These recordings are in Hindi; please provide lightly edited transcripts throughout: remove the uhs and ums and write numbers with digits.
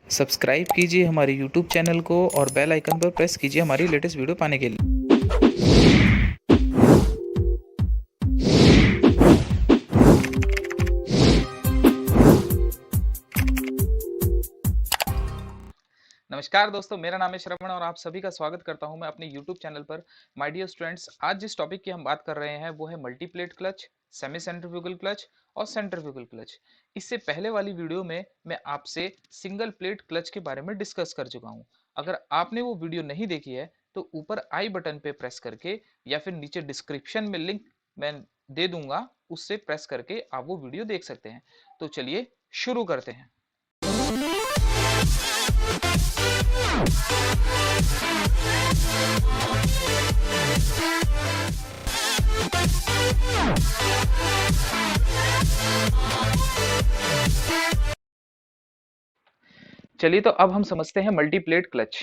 सब्सक्राइब कीजिए हमारे यूट्यूब चैनल को और बेल आइकन पर प्रेस कीजिए हमारी लेटेस्ट वीडियो पाने के लिए। नमस्कार दोस्तों, मेरा नाम है श्रवण और आप सभी का स्वागत करता हूं मैं अपने YouTube चैनल पर। माय डियर स्टूडेंट्स, आज जिस टॉपिक की हम बात कर रहे हैं वो है multiplate clutch, semi centrifugal clutch और सेंट्रीफ्यूगल क्लच। इससे पहले वाली वीडियो में मैं आपसे सिंगल प्लेट क्लच के बारे में डिस्कस कर चुका हूं। अगर आपने वो वीडियो नहीं देखी है तो ऊपर आई बटन पे प्रेस करके या फिर नीचे डिस्क्रिप्शन में लिंक मैं दे दूंगा, उससे प्रेस करके आप वो वीडियो देख सकते हैं। तो चलिए शुरू करते हैं। चलिए तो अब हम समझते हैं मल्टीप्लेट क्लच।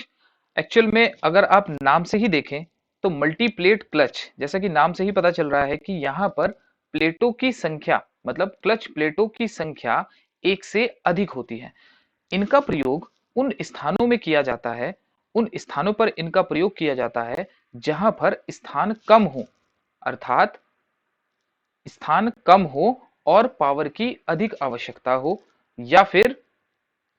एक्चुअल में अगर आप नाम से ही देखें तो मल्टीप्लेट क्लच, जैसा कि नाम से ही पता चल रहा है कि यहाँ पर प्लेटों की संख्या, मतलब क्लच प्लेटों की संख्या एक से अधिक होती है। इनका प्रयोग उन स्थानों में किया जाता है, उन स्थानों पर इनका प्रयोग किया जाता है जहां पर स्थान कम हो, अर्थात स्थान कम हो और पावर की अधिक आवश्यकता हो, या फिर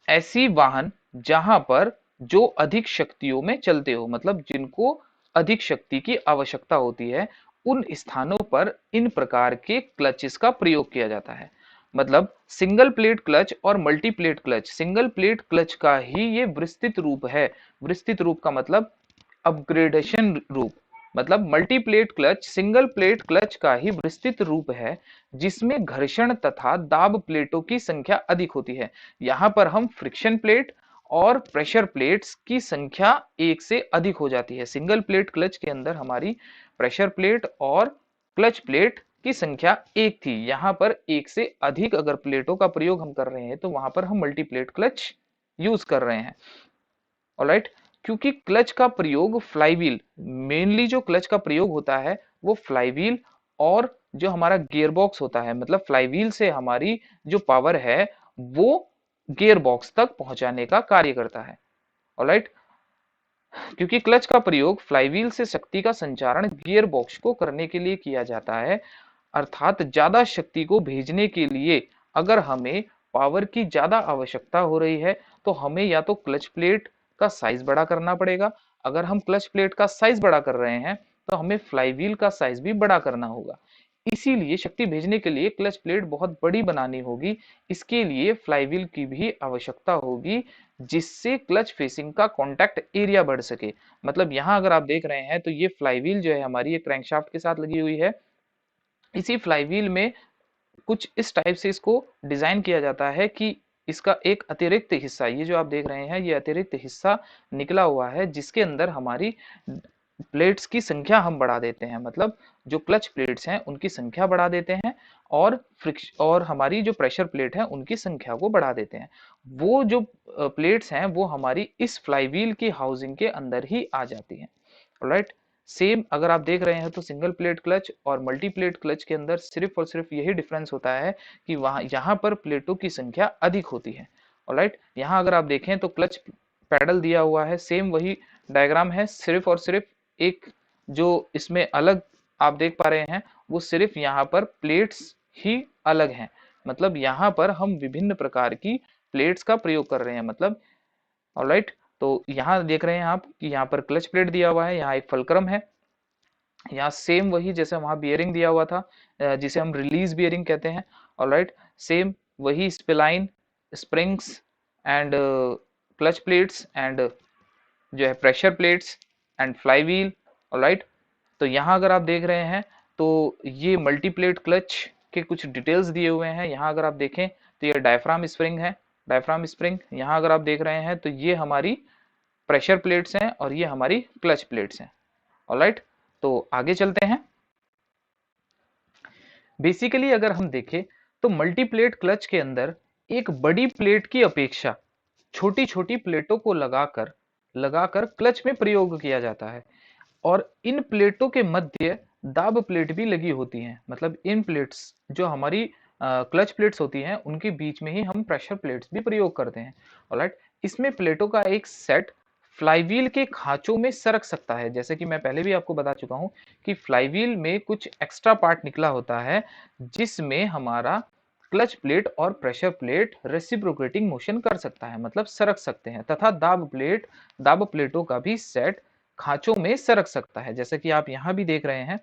ऐसी वाहन जहां पर जो अधिक शक्तियों में चलते हो, मतलब जिनको अधिक शक्ति की आवश्यकता होती है, उन स्थानों पर इन प्रकार के क्लचेस का प्रयोग किया जाता है। मतलब सिंगल प्लेट क्लच और multi plate clutch, single plate clutch का ही ये विस्तृत रूप है। विस्तृत रूप का मतलब अपग्रेडेशन रूप, मतलब multi plate clutch single plate clutch का ही विस्तृत रूप है, जिसमें घर्षण तथा दाब प्लेटों की संख्या अधिक होती है। यहां पर हम फ्रिक्शन प्लेट और प्रेशर प्लेट्स की संख्या एक से अधिक हो जाती है। सिंगल प्लेट क्लच के अंदर हमारी प्रेशर प्लेट और क्लच प्लेट की संख्या एक थी, यहां पर एक से अधिक अगर प्लेटों का प्रयोग हम कर रहे हैं तो वहां पर हम मल्टीप्लेट क्लच यूज कर रहे हैं। ऑलराइट, क्योंकि क्लच का प्रयोग फ्लाईव्हील, मेनली जो क्लच का प्रयोग होता है वो फ्लाईव्हील और जो हमारा गियर बॉक्स होता है, मतलब फ्लाईव्हील से हमारी जो पावर है वो गियर बॉक्स तक पहुंचाने का कार्य करता है। ऑलराइट, क्योंकि क्लच का प्रयोग फ्लाईव्हील से शक्ति का संचारण गियर बॉक्स को करने के लिए किया जाता है, अर्थात ज्यादा शक्ति को भेजने के लिए अगर हमें पावर की ज्यादा आवश्यकता हो रही है तो हमें या तो क्लच प्लेट का साइज बड़ा करना पड़ेगा। अगर हम क्लच प्लेट का साइज बड़ा कर रहे हैं तो हमें फ्लाईव्हील का साइज भी बड़ा करना होगा। इसीलिए शक्ति भेजने के लिए क्लच प्लेट बहुत बड़ी बनानी होगी। इसके लिए फ्लाईव्हील की भी आवश्यकता होगी, जिससे क्लच फेसिंग का कॉन्टैक्ट एरिया बढ़ सके। मतलब यहाँ अगर आप देख रहे हैं तो ये फ्लाईव्हील जो है हमारी एक क्रैंकशाफ्ट के साथ लगी हुई है। इसी फ्लाईव्हील में कुछ इस टाइप से इसको डिजाइन किया जाता है कि इसका एक अतिरिक्त हिस्सा, ये जो आप देख रहे हैं ये अतिरिक्त हिस्सा निकला हुआ है, जिसके अंदर हमारी प्लेट्स की संख्या हम बढ़ा देते हैं। मतलब जो क्लच प्लेट्स हैं उनकी संख्या बढ़ा देते हैं और फ्रिक्शन और हमारी जो प्रेशर प्लेट है उनकी संख्या को बढ़ा देते हैं। वो जो प्लेट्स हैं वो हमारी इस फ्लाईव्हील की हाउसिंग के अंदर ही आ जाती हैं। राइट, सेम अगर आप देख रहे हैं तो सिंगल प्लेट क्लच और मल्टी प्लेट क्लच के अंदर सिर्फ और सिर्फ यही डिफरेंस होता है कि वहां यहाँ पर प्लेटों की संख्या अधिक होती है। ऑलराइट, यहाँ अगर आप देखें तो क्लच पैडल दिया हुआ है, सेम वही डायग्राम है, सिर्फ और सिर्फ एक जो इसमें अलग आप देख पा रहे हैं वो सिर्फ यहाँ पर प्लेट्स ही अलग हैं। मतलब यहाँ पर हम विभिन्न प्रकार की प्लेट्स का प्रयोग कर रहे हैं। मतलब ऑलराइट, तो यहाँ देख रहे हैं आप कि यहाँ पर क्लच प्लेट दिया हुआ है, यहाँ एक फलक्रम है, यहाँ सेम वही जैसे वहां बियरिंग दिया हुआ था, जिसे हम रिलीज बियरिंग कहते हैं। ऑलराइट, सेम वही spline, springs and clutch plates and जो है pressure plates and flywheel. Alright, तो यहाँ अगर आप देख रहे हैं तो ये मल्टीप्लेट क्लच के कुछ डिटेल्स दिए हुए हैं। यहाँ अगर आप देखें तो ये डायफ्राम स्प्रिंग है, डायफ्राम स्प्रिंग। यहाँ अगर आप देख रहे हैं तो ये हमारी प्रेशर प्लेट्स हैं और ये हमारी क्लच प्लेट्स हैं। ऑलराइट, तो आगे चलते हैं। बेसिकली अगर हम देखें तो मल्टीप्लेट क्लच के अंदर एक बड़ी प्लेट की अपेक्षा छोटी छोटी प्लेटों को लगाकर लगाकर क्लच में प्रयोग किया जाता है, और इन प्लेटों के मध्य दाब प्लेट भी लगी होती हैं। मतलब इन प्लेट्स जो हमारी क्लच प्लेट्स होती हैं उनके बीच में ही हम प्रेशर प्लेट्स भी प्रयोग करते हैं। ऑलराइट, इसमें प्लेटों का एक सेट फ्लाईव्हील के खांचों में सरक सकता है। जैसे कि मैं पहले भी आपको बता चुका हूं कि फ्लाईव्हील में कुछ एक्स्ट्रा पार्ट निकला होता है जिसमें हमारा क्लच प्लेट और प्रेशर प्लेट रेसिप्रोकेटिंग मोशन कर सकता है, मतलब सरक सकते हैं, तथा दाब प्लेटों का भी सेट खांचों में सरक सकता है, जैसे कि आप यहां भी देख रहे हैं।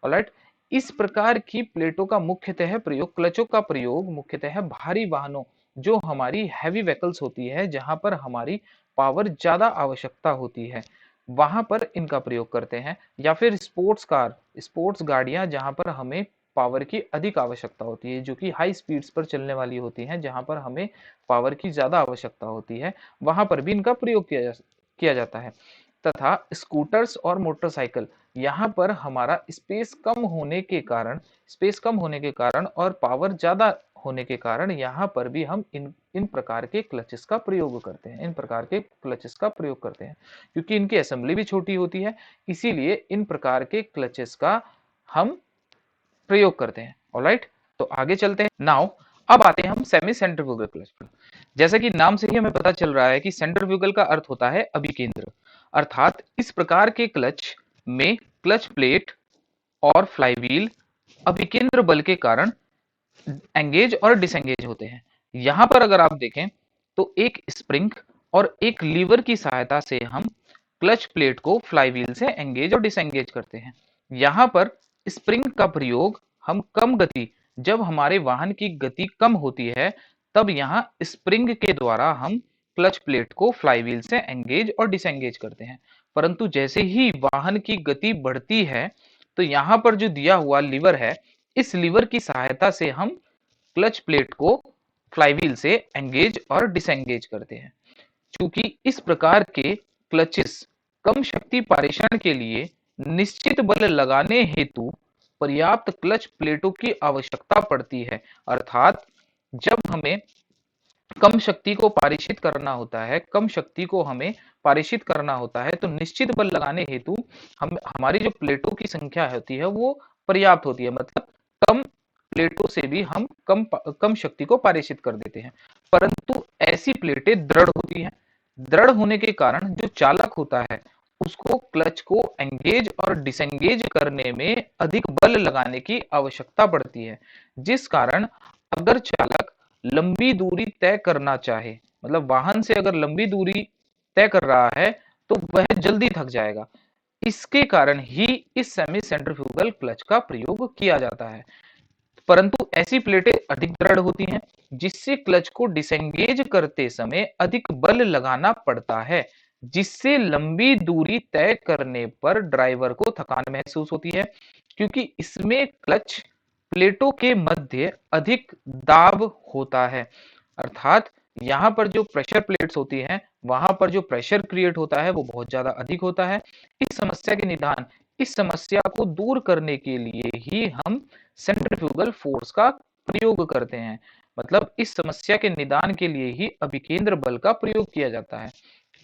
ऑलराइट, इस प्रकार की प्लेटों का मुख्यतः प्रयोग, क्लचों का प्रयोग मुख्यतः भारी वाहनों, जो हमारी हैवी व्हीकल्स होती है, जहां पर हमारी पावर ज्यादा आवश्यकता होती है, वहां पर इनका प्रयोग करते हैं। या फिर स्पोर्ट्स गाड़ियां, जहां पर हमें पावर की अधिक आवश्यकता होती है, जो कि हाई स्पीड्स पर चलने वाली होती हैं, जहां पर हमें पावर की ज्यादा आवश्यकता होती है, वहां पर भी इनका प्रयोग किया जाता है। तथा स्कूटर्स और मोटरसाइकिल, यहाँ पर हमारा स्पेस कम होने के कारण और पावर ज्यादा होने के कारण यहाँ पर भी हम इन प्रकार के क्लचेस का प्रयोग करते हैं, क्योंकि इनकी असेंबली भी छोटी होती है, इसीलिए इन प्रकार के क्लचेस का हम प्रयोग करते हैं। ऑलराइट, तो आगे चलते हैं। नाउ अब आते हैं हम सेमी सेंट्रीफ्यूगल क्लच पर। जैसे कि नाम से ही हमें पता चल रहा है कि सेंट्रीफ्यूगल का अर्थ होता है अभिकेंद्र, अर्थात इस प्रकार के क्लच में क्लच प्लेट और फ्लाईव्हील अभिकेंद्र बल के कारण एंगेज और डिसएंगेज होते हैं। यहां पर अगर आप देखें तो एक स्प्रिंग और एक लीवर की सहायता से हम क्लच प्लेट को फ्लाईव्हील से एंगेज और डिसएंगेज करते हैं। यहां पर स्प्रिंग का प्रयोग हम कम गति, जब हमारे वाहन की गति कम होती है, तब यहां स्प्रिंग के द्वारा हम क्लच प्लेट को फ्लाईव्हील से एंगेज और डिसएंगेज करते हैं। परंतु जैसे ही वाहन की गति बढ़ती है, तो यहां पर जो दिया हुआ लीवर है, इस लीवर की सहायता से हम क्लच प्लेट को फ्लाईव्हील से एंगेज और डिसएंगेज करते हैं। चूंकि इस प्रकार के क्लचेस कम शक्ति पारेषण के लिए निश्चित बल लगाने हेतु पर्याप्त क्लच प्लेटों की आवश्यकता पड़ती है, अर्थात जब हमें कम शक्ति को पारेषित करना होता है, तो निश्चित बल लगाने हेतु हम हमारी जो प्लेटों की संख्या होती है वो पर्याप्त होती है, मतलब कम प्लेटों से भी हम कम शक्ति को पारेषित कर देते हैं। परंतु ऐसी प्लेटें दृढ़ होती हैं, दृढ़ होने के कारण जो चालक होता है उसको क्लच को एंगेज और डिसएंगेज करने में अधिक बल लगाने की आवश्यकता पड़ती है, जिस कारण अगर चालक लंबी दूरी तय करना चाहे, मतलब वाहन से अगर लंबी दूरी तय कर रहा है, तो वह जल्दी थक जाएगा। इसके कारण ही इस सेमी सेंट्रीफ्यूगल क्लच का प्रयोग किया जाता है। परंतु ऐसी प्लेटें अधिक दृढ़ होती हैं, जिससे क्लच को डिसएंगेज करते समय अधिक बल लगाना पड़ता है, जिससे लंबी दूरी तय करने पर ड्राइवर को थकान महसूस होती है, क्योंकि इसमें क्लच प्लेटों के मध्य अधिक दाब होता है, अर्थात यहाँ पर जो प्रेशर प्लेट्स होती हैं, वहां पर जो प्रेशर क्रिएट होता है वो बहुत ज्यादा अधिक होता है। इस समस्या को दूर करने के लिए ही हम सेंट्रीफ्यूगल फोर्स का प्रयोग करते हैं, मतलब इस समस्या के निदान के लिए ही अभिकेंद्र बल का प्रयोग किया जाता है।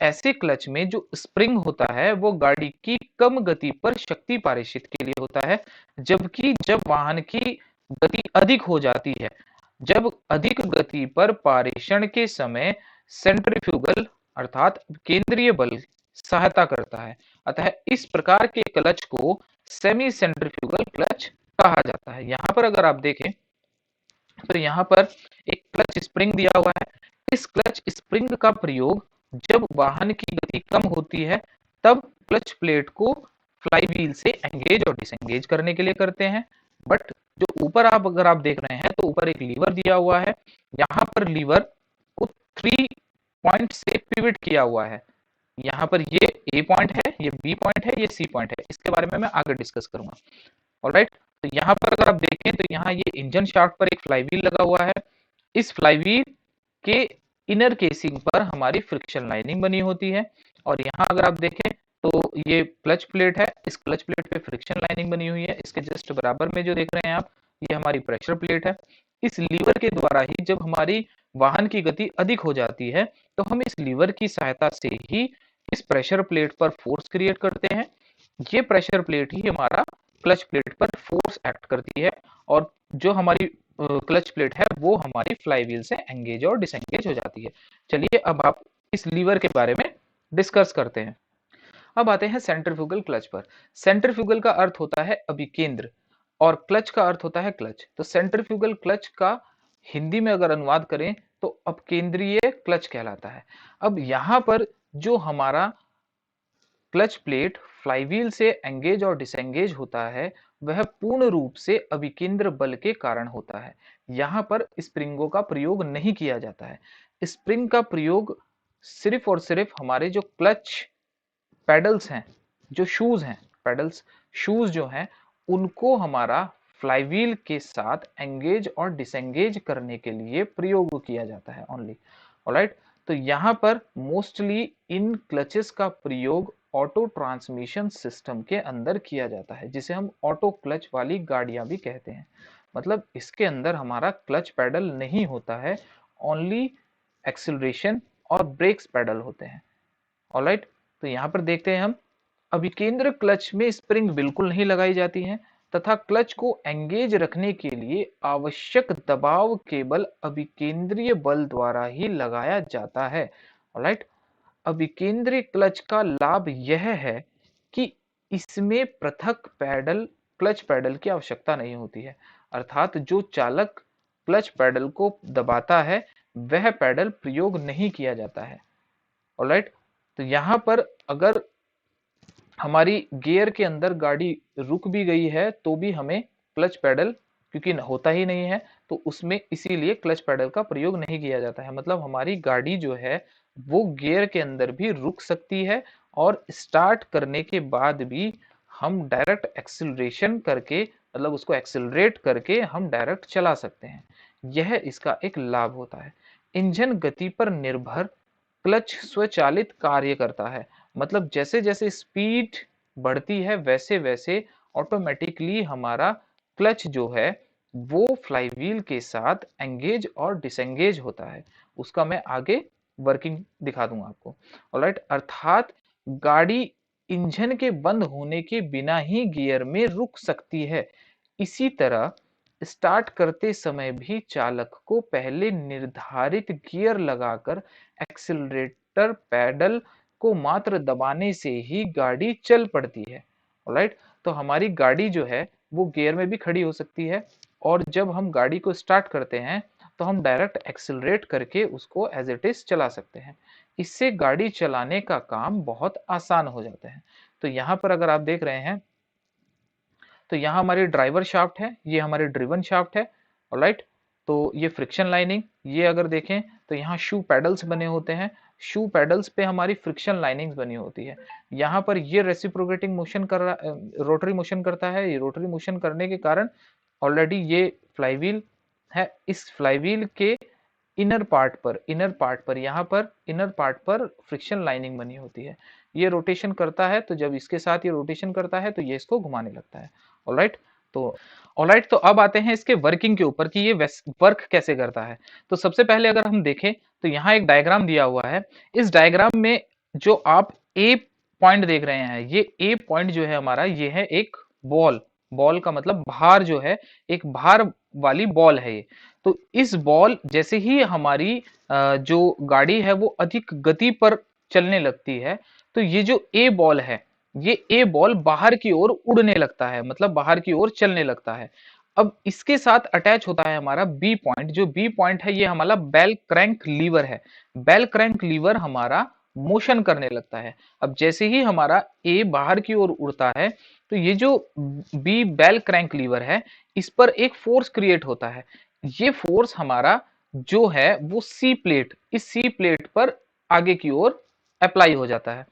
ऐसे क्लच में जो स्प्रिंग होता है वो गाड़ी की कम गति पर शक्ति पारेषित के लिए होता है, जबकि जब वाहन की गति अधिक हो जाती है, जब अधिक गति पर पारेषण के समय सेंट्रीफ्यूगल अर्थात केंद्रीय बल सहायता करता है। अतः इस प्रकार के क्लच को सेमी सेंट्रीफ्यूगल क्लच कहा जाता है। यहाँ पर अगर आप देखें तो यहाँ पर एक क्लच स्प्रिंग दिया हुआ है। इस क्लच स्प्रिंग का प्रयोग जब वाहन की गति कम होती है, तब क्लच प्लेट को फ्लाईव्हील से एंगेज और डिसएंगेज करने के लिए करते हैं। बट जो ऊपर अगर आप देख रहे हैं तो ऊपर एक लीवर दिया हुआ है, यहाँ पर लीवर को 3 पॉइंट से पिवट किया हुआ है। यहाँ पर ये ए पॉइंट है, ये बी पॉइंट है, ये सी पॉइंट है, इसके बारे में मैं आगे डिस्कस करूंगा। ऑलराइट, तो यहाँ पर अगर आप देखें तो यहाँ ये इंजन शाफ्ट पर एक फ्लाईव्हील लगा हुआ है। इस फ्लाईव्हील के इनर केसिंग पर हमारी फ्रिक्शन लाइनिंग बनी होती है, और यहाँ अगर आप देखें तो ये क्लच प्लेट है, इस क्लच प्लेट पे फ्रिक्शन लाइनिंग बनी हुई है। इसके जस्ट बराबर में जो देख रहे हैं आप, ये हमारी प्रेशर प्लेट है। इस लीवर के द्वारा ही जब हमारी वाहन की गति अधिक हो जाती है, तो हम इस लीवर की सहायता से ही इस प्रेशर प्लेट पर फोर्स क्रिएट करते हैं। ये प्रेशर प्लेट ही हमारा क्लच प्लेट पर फोर्स एक्ट करती है, और जो हमारी क्लच प्लेट है वो हमारी फ्लाईव्हील से एंगेज और डिसएंगेज हो जाती है। चलिए अब आप इस लीवर के बारे में डिस्कस करते हैं। अब आते हैं सेंट्रीफ्यूगल क्लच पर। सेंट्रीफ्यूगल का अर्थ होता है अभिकेंद्र और क्लच का अर्थ होता है क्लच। तो सेंट्रीफ्यूगल क्लच का हिंदी में अगर अनुवाद करें तो अपकेंद्रीय क्लच कहलाता है। अब यहां पर जो हमारा क्लच प्लेट फ्लाईव्हील से एंगेज और डिसएंगेज होता है वह पूर्ण रूप से अभिकेंद्र बल के कारण होता है। यहां पर स्प्रिंगों का प्रयोग नहीं किया जाता है। स्प्रिंग का प्रयोग सिर्फ और सिर्फ हमारे जो क्लच पेडल्स हैं, जो शूज हैं, पेडल्स शूज जो हैं, उनको हमारा फ्लाईव्हील के साथ एंगेज और डिसएंगेज करने के लिए प्रयोग किया जाता है ओनली। ऑलराइट, तो यहां पर मोस्टली इन क्लचेस का प्रयोग ऑटो ट्रांसमिशन सिस्टम के अंदर किया जाता है, जिसे हम ऑटो क्लच वाली गाड़ियां भी कहते हैं। मतलब इसके अंदर हमारा क्लच पेडल नहीं होता है, ओनली एक्सिलरेशन और ब्रेक्स पेडल होते हैं। ऑलराइट, तो यहां पर देखते हैं हम अभिकेंद्र क्लच में स्प्रिंग बिल्कुल नहीं लगाई जाती है तथा क्लच को एंगेज रखने के लिए आवश्यक दबाव केवल अभिकेंद्रीय बल द्वारा ही लगाया जाता है। ऑलराइट, अभिकेंद्रीय क्लच का लाभ यह है कि इसमें पृथक पैडल क्लच पैडल की आवश्यकता नहीं होती है, अर्थात जो चालक क्लच पैडल को दबाता है वह पैडल प्रयोग नहीं किया जाता है। ऑलराइट, तो यहां पर अगर हमारी गियर के अंदर गाड़ी रुक भी गई है तो भी हमें क्लच पेडल, क्योंकि होता ही नहीं है तो उसमें इसीलिए क्लच पेडल का प्रयोग नहीं किया जाता है। मतलब हमारी गाड़ी जो है वो गियर के अंदर भी रुक सकती है और स्टार्ट करने के बाद भी हम डायरेक्ट एक्सिलरेशन करके, मतलब उसको एक्सिलरेट करके हम डायरेक्ट चला सकते हैं। यह इसका एक लाभ होता है। इंजन गति पर निर्भर क्लच स्वचालित कार्य करता है। मतलब जैसे जैसे स्पीड बढ़ती है वैसे वैसे ऑटोमेटिकली हमारा क्लच जो है वो फ्लाईव्हील के साथ एंगेज और डिसएंगेज होता है। उसका मैं आगे वर्किंग दिखा दूंगा आपको। ऑलराइट, अर्थात गाड़ी इंजन के बंद होने के बिना ही गियर में रुक सकती है। इसी तरह स्टार्ट करते समय भी चालक को पहले निर्धारित गियर लगाकर एक्सिलरेटर पैडल को मात्र दबाने से ही गाड़ी चल पड़ती है। ऑलराइट, तो हमारी गाड़ी जो है वो गियर में भी खड़ी हो सकती है और जब हम गाड़ी को स्टार्ट करते हैं तो हम डायरेक्ट एक्सिलरेट करके उसको एज इट इज चला सकते हैं। इससे गाड़ी चलाने का काम बहुत आसान हो जाता है। तो यहाँ पर अगर आप देख रहे हैं तो यहाँ हमारी ड्राइवर शाफ्ट है, ये हमारी ड्रिवन शाफ्ट है। ऑलराइट, तो ये फ्रिक्शन लाइनिंग, ये अगर देखें तो यहाँ शू पैडल्स बने होते हैं, शू पैडल्स पे हमारी फ्रिक्शन लाइनिंग्स बनी होती है। यहाँ पर ये रेसिप्रोकेटिंग मोशन कर रहा, रोटरी मोशन करता है। ये रोटरी मोशन करने के कारण ऑलरेडी ये फ्लाईव्हील है, इस फ्लाईव्हील के इनर पार्ट पर यहाँ पर इनर पार्ट पर फ्रिक्शन लाइनिंग बनी होती है। ये रोटेशन करता है, तो जब इसके साथ ये रोटेशन करता है तो ये इसको घुमाने लगता है। ऑलराइट, तो ऑलराइट, तो अब आते हैं इसके वर्किंग के ऊपर कि ये वर्क कैसे करता है। तो सबसे पहले अगर हम देखें तो यहाँ एक डायग्राम दिया हुआ है। इस डायग्राम में जो आप ए पॉइंट देख रहे हैं, ये ए पॉइंट जो है हमारा, ये है एक बॉल। बॉल का मतलब भार जो है, एक भार वाली बॉल है ये। तो इस बॉल जैसे ही हमारी जो गाड़ी है वो अधिक गति पर चलने लगती है तो ये जो ए बॉल है, ये ए बॉल बाहर की ओर उड़ने लगता है, मतलब बाहर की ओर चलने लगता है। अब इसके साथ अटैच होता है हमारा बी पॉइंट। जो बी पॉइंट है ये हमारा बेल क्रैंक लीवर है। बेल क्रैंक लीवर हमारा मोशन करने लगता है। अब जैसे ही हमारा ए बाहर की ओर उड़ता है तो ये जो बी बेल क्रैंक लीवर है इस पर एक फोर्स क्रिएट होता है। ये फोर्स हमारा जो है वो सी प्लेट, इस सी प्लेट पर आगे की ओर अप्लाई हो जाता है।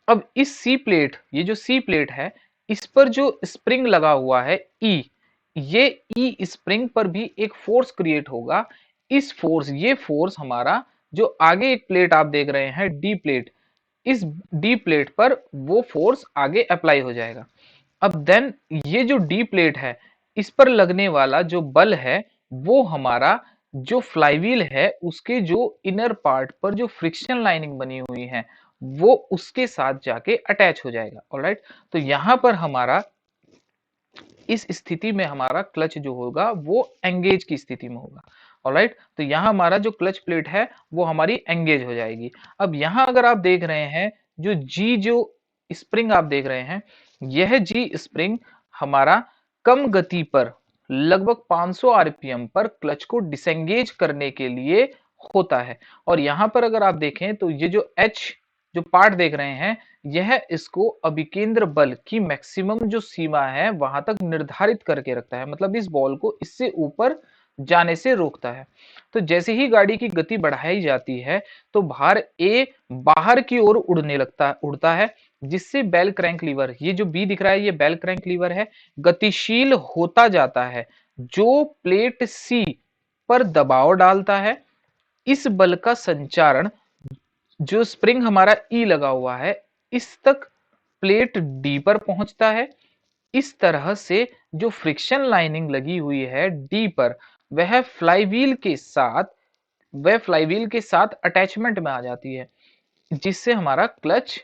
अब इस सी प्लेट, ये जो सी प्लेट है इस पर जो स्प्रिंग लगा हुआ है ई, ये ई स्प्रिंग पर भी एक फोर्स क्रिएट होगा। इस फोर्स, ये फोर्स हमारा जो आगे एक प्लेट आप देख रहे हैं डी प्लेट, इस डी प्लेट पर वो फोर्स आगे अप्लाई हो जाएगा। अब देन ये जो डी प्लेट है इस पर लगने वाला जो बल है वो हमारा जो फ्लाईव्हील है उसके जो इनर पार्ट पर जो फ्रिक्शन लाइनिंग बनी हुई है वो उसके साथ जाके अटैच हो जाएगा। ऑलराइट, तो यहां पर हमारा इस स्थिति में हमारा क्लच जो होगा वो एंगेज की स्थिति में होगा। ऑलराइट, तो यहाँ हमारा जो क्लच प्लेट है वो हमारी एंगेज हो जाएगी। अब यहाँ अगर आप देख रहे हैं जो स्प्रिंग आप देख रहे हैं, यह जी स्प्रिंग हमारा कम गति पर लगभग 500 आरपीएम पर क्लच को डिसेंगेज करने के लिए होता है। और यहाँ पर अगर आप देखें तो ये जो एच जो पार्ट देख रहे हैं, यह इसको अभिकेंद्र बल की मैक्सिमम जो सीमा है वहां तक निर्धारित करके रखता है, मतलब इस बॉल को इससे ऊपर जाने से रोकता है। तो जैसे ही गाड़ी की गति बढ़ाई जाती है तो भार ए बाहर की ओर उड़ता है, जिससे बेल क्रैंक लीवर, ये जो बी दिख रहा है ये बेल क्रैंक लीवर है, गतिशील होता जाता है, जो प्लेट सी पर दबाव डालता है। इस बल का संचारण जो स्प्रिंग हमारा ई लगा हुआ है इस तक प्लेट डी पर पहुंचता है। इस तरह से जो फ्रिक्शन लाइनिंग लगी हुई है डी पर, वह फ्लाईव्हील के साथ अटैचमेंट में आ जाती है, जिससे हमारा क्लच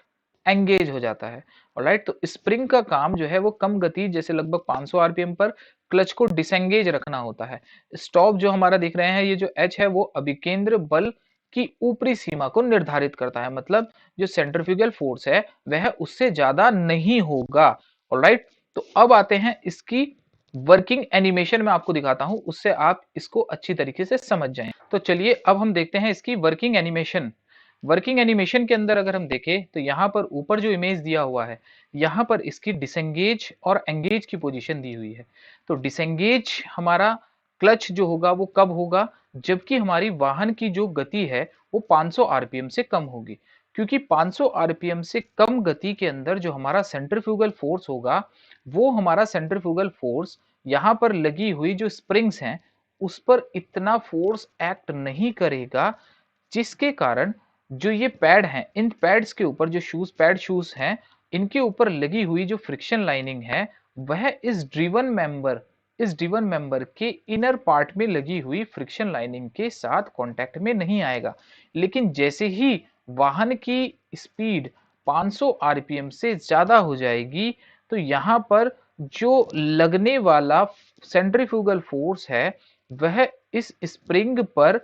एंगेज हो जाता है। ऑलराइट, तो स्प्रिंग का काम जो है वो कम गति जैसे लगभग 500 आरपीएम पर क्लच को डिसएंगेज रखना होता है। स्टॉप जो हमारा दिख रहे हैं ये जो एच है वो अभिकेंद्र बल की ऊपरी सीमा को निर्धारित करता है, मतलब जो सेंट्रीफ्यूगल फोर्स है वह उससे ज्यादा नहीं होगा। ऑलराइट, तो अब आते हैं इसकी वर्किंग एनिमेशन में आपको दिखाता हूं, उससे आप इसको अच्छी तरीके से समझ जाएं। तो चलिए अब हम देखते हैं इसकी वर्किंग एनिमेशन। वर्किंग एनिमेशन के अंदर अगर हम देखें तो यहाँ पर ऊपर जो इमेज दिया हुआ है, यहाँ पर इसकी डिसएंगेज और एंगेज की पोजीशन दी हुई है। तो डिसएंगेज हमारा क्लच जो होगा वो कब होगा, जबकि हमारी वाहन की जो गति है वो 500 आरपीएम से कम होगी, क्योंकि 500 आरपीएम से कम गति के अंदर जो हमारा सेंट्रीफ्यूगल फोर्स होगा, वो हमारा सेंट्रीफ्यूगल फोर्स यहाँ पर लगी हुई जो स्प्रिंग्स हैं उस पर इतना फोर्स एक्ट नहीं करेगा, जिसके कारण जो ये पैड हैं, इन पैड्स के ऊपर जो शूज हैं, इनके ऊपर लगी हुई जो फ्रिक्शन लाइनिंग है वह इस ड्रिवन मेंबर के इनर पार्ट में लगी हुई फ्रिक्शन लाइनिंग के साथ कांटेक्ट में नहीं आएगा। लेकिन जैसे ही वाहन की स्पीड 500 आरपीएम से ज्यादा हो जाएगी तो यहाँ पर जो लगने वाला सेंट्रीफ्यूगल फोर्स है वह इस स्प्रिंग पर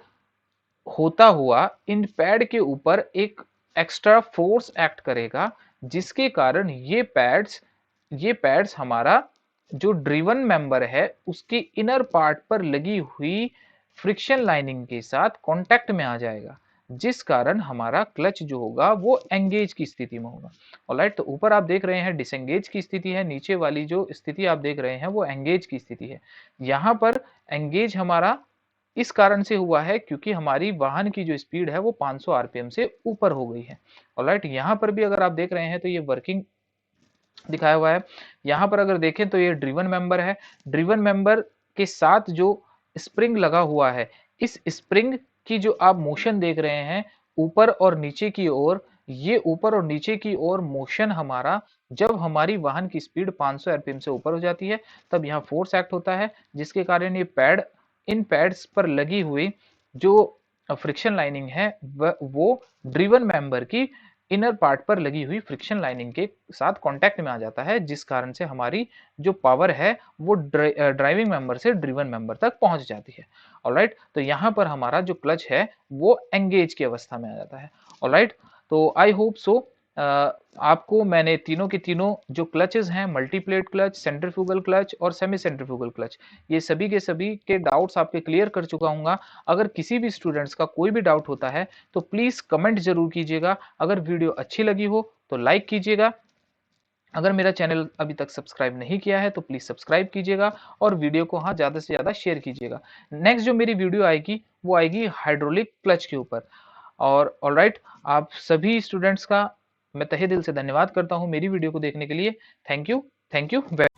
होता हुआ इन पैड के ऊपर एक एक्स्ट्रा फोर्स एक्ट करेगा, जिसके कारण ये पैड्स हमारा जो ड्रिवन मेंबर है उसके इनर पार्ट पर लगी हुई फ्रिक्शन लाइनिंग के साथ कांटेक्ट में आ जाएगा, जिस कारण हमारा क्लच जो होगा वो एंगेज की स्थिति में होगा। ऑलराइट, तो ऊपर आप देख रहे हैं डिसएंगेज की स्थिति है, नीचे वाली जो स्थिति आप देख रहे हैं वो एंगेज की स्थिति है। यहाँ पर एंगेज हमारा इस कारण से हुआ है क्योंकि हमारी वाहन की जो स्पीड है वो 500 आरपीएम से ऊपर हो गई है। ऑलराइट, यहाँ पर भी अगर आप देख रहे हैं तो ये वर्किंग दिखाया हुआ है। यहाँ पर अगर देखें तो ये ड्रिवन मेंबर है, ड्रिवन मेंबर के साथ जो स्प्रिंग लगा हुआ है, इस स्प्रिंग की जो आप मोशन देख रहे हैं ऊपर और नीचे की ओर, ये ऊपर और नीचे की ओर मोशन हमारा जब हमारी वाहन की स्पीड 500 आरपीएम से ऊपर हो जाती है तब यहाँ फोर्स एक्ट होता है, जिसके कारण ये पैड, इन पैड्स पर लगी हुई जो फ्रिक्शन लाइनिंग है वो ड्रिवन मेंबर की इनर पार्ट पर लगी हुई फ्रिक्शन लाइनिंग के साथ कांटेक्ट में आ जाता है, जिस कारण से हमारी जो पावर है वो ड्राइविंग मेंबर से ड्रिवन मेंबर तक पहुंच जाती है। ऑलराइट, तो यहाँ पर हमारा जो क्लच है वो एंगेज की अवस्था में आ जाता है। ऑलराइट, तो आई होप सो आपको मैंने तीनों के तीनों जो क्लचेस हैं, मल्टीप्लेट क्लच, सेंट्रीफ्यूगल क्लच और सेमी सेंट्रीफ्यूगल क्लच, ये सभी के डाउट्स आपके क्लियर कर चुका हूँ। अगर किसी भी स्टूडेंट्स का कोई भी डाउट होता है तो प्लीज कमेंट जरूर कीजिएगा। अगर वीडियो अच्छी लगी हो तो लाइक कीजिएगा। अगर मेरा चैनल अभी तक सब्सक्राइब नहीं किया है तो प्लीज सब्सक्राइब कीजिएगा और वीडियो को हाँ ज्यादा से ज्यादा शेयर कीजिएगा। नेक्स्ट जो मेरी वीडियो आएगी वो आएगी हाइड्रोलिक क्लच के ऊपर। और ऑलराइट, आप सभी स्टूडेंट्स का मैं तहे दिल से धन्यवाद करता हूं मेरी वीडियो को देखने के लिए। Thank you very